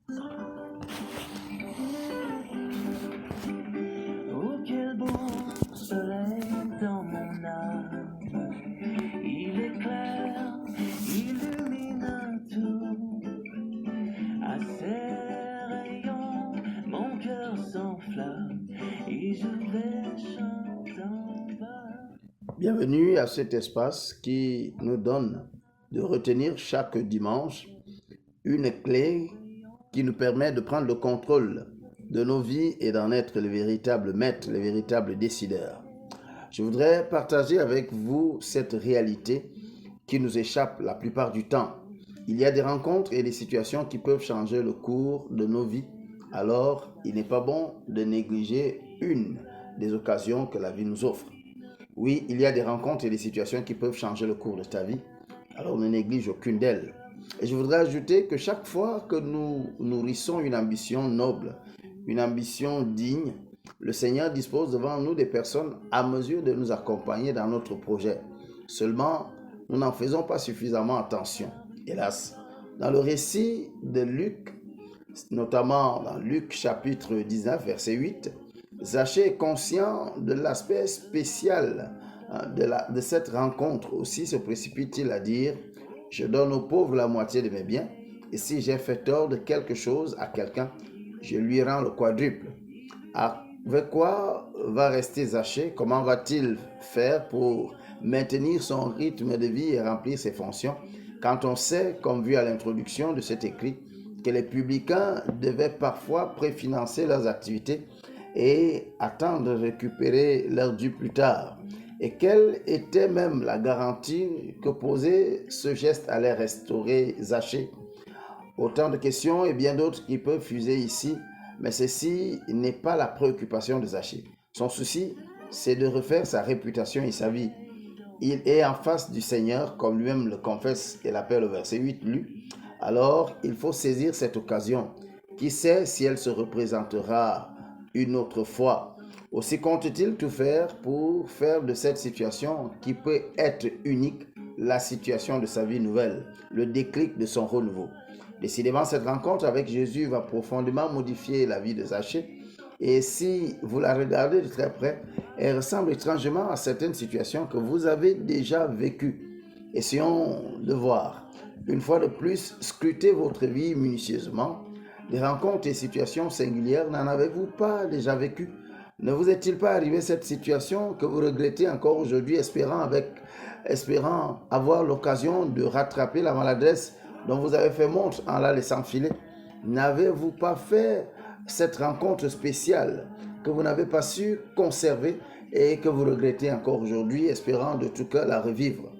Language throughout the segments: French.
Oh, quel beau soleil dans mon âme. Il éclaire, illumine tout. À ses rayons, mon cœur s'enflamme et je vais chantant bas. Bienvenue à cet espace qui nous donne de retenir chaque dimanche une clé qui nous permet de prendre le contrôle de nos vies et d'en être le véritable maître, le véritable décideur. Je voudrais partager avec vous cette réalité qui nous échappe la plupart du temps. Il y a des rencontres et des situations qui peuvent changer le cours de nos vies. Alors, il n'est pas bon de négliger une des occasions que la vie nous offre. Oui, il y a des rencontres et des situations qui peuvent changer le cours de ta vie. Alors, ne néglige aucune d'elles. Et je voudrais ajouter que chaque fois que nous nourrissons une ambition noble, une ambition digne, le Seigneur dispose devant nous des personnes à mesure de nous accompagner dans notre projet. Seulement, nous n'en faisons pas suffisamment attention. Hélas, dans le récit de Luc, notamment dans Luc chapitre 19, verset 8, Zachée est conscient de l'aspect spécial de cette rencontre. Aussi se précipite-t-il à dire « Je donne aux pauvres la moitié de mes biens, et si j'ai fait tort de quelque chose à quelqu'un, je lui rends le quadruple. » Avec quoi va rester Zachée? Comment va-t-il faire pour maintenir son rythme de vie et remplir ses fonctions quand on sait, comme vu à l'introduction de cet écrit, que les publicains devaient parfois préfinancer leurs activités et attendre de récupérer leur dû plus tard? Et quelle était même la garantie que posait ce geste allait restaurer Zachée? Autant de questions et bien d'autres qui peuvent fuser ici, mais ceci n'est pas la préoccupation de Zachée. Son souci, c'est de refaire sa réputation et sa vie. Il est en face du Seigneur, comme lui-même le confesse et l'appelle au verset 8 lu. Alors, il faut saisir cette occasion. Qui sait si elle se représentera une autre fois? Aussi compte-t-il tout faire pour faire de cette situation qui peut être unique la situation de sa vie nouvelle, le déclic de son renouveau. Décidément, cette rencontre avec Jésus va profondément modifier la vie de Zachée. Et si vous la regardez de très près, elle ressemble étrangement à certaines situations que vous avez déjà vécues. Essayons de voir. Une fois de plus, scrutez votre vie minutieusement. Des rencontres et situations singulières, n'en avez-vous pas déjà vécues? Ne vous est-il pas arrivé cette situation que vous regrettez encore aujourd'hui, espérant avoir l'occasion de rattraper la maladresse dont vous avez fait montre en la laissant filer? N'avez-vous pas fait cette rencontre spéciale que vous n'avez pas su conserver et que vous regrettez encore aujourd'hui, espérant de tout cœur la revivre?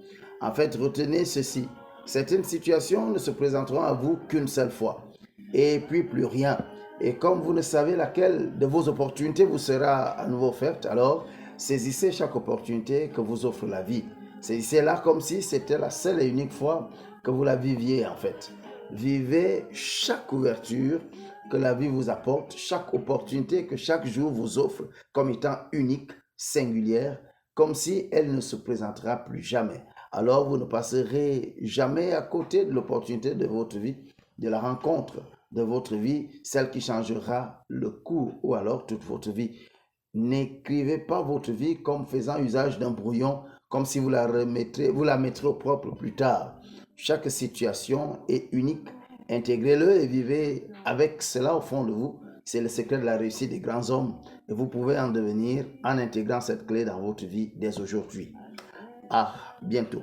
En fait, retenez ceci. Certaines situations ne se présenteront à vous qu'une seule fois, et puis plus rien. Et comme vous ne savez laquelle de vos opportunités vous sera à nouveau offerte, alors saisissez chaque opportunité que vous offre la vie. Saisissez-la comme si c'était la seule et unique fois que vous la viviez en fait. Vivez chaque ouverture que la vie vous apporte, chaque opportunité que chaque jour vous offre comme étant unique, singulière, comme si elle ne se présentera plus jamais. Alors vous ne passerez jamais à côté de l'opportunité de votre vie, de la rencontre de votre vie, celle qui changera le cours ou alors toute votre vie. N'écrivez pas votre vie comme faisant usage d'un brouillon, comme si vous la mettrez au propre plus tard. Chaque situation est unique. Intégrez-le et vivez avec cela au fond de vous. C'est le secret de la réussite des grands hommes. Et vous pouvez en devenir en intégrant cette clé dans votre vie dès aujourd'hui. À bientôt.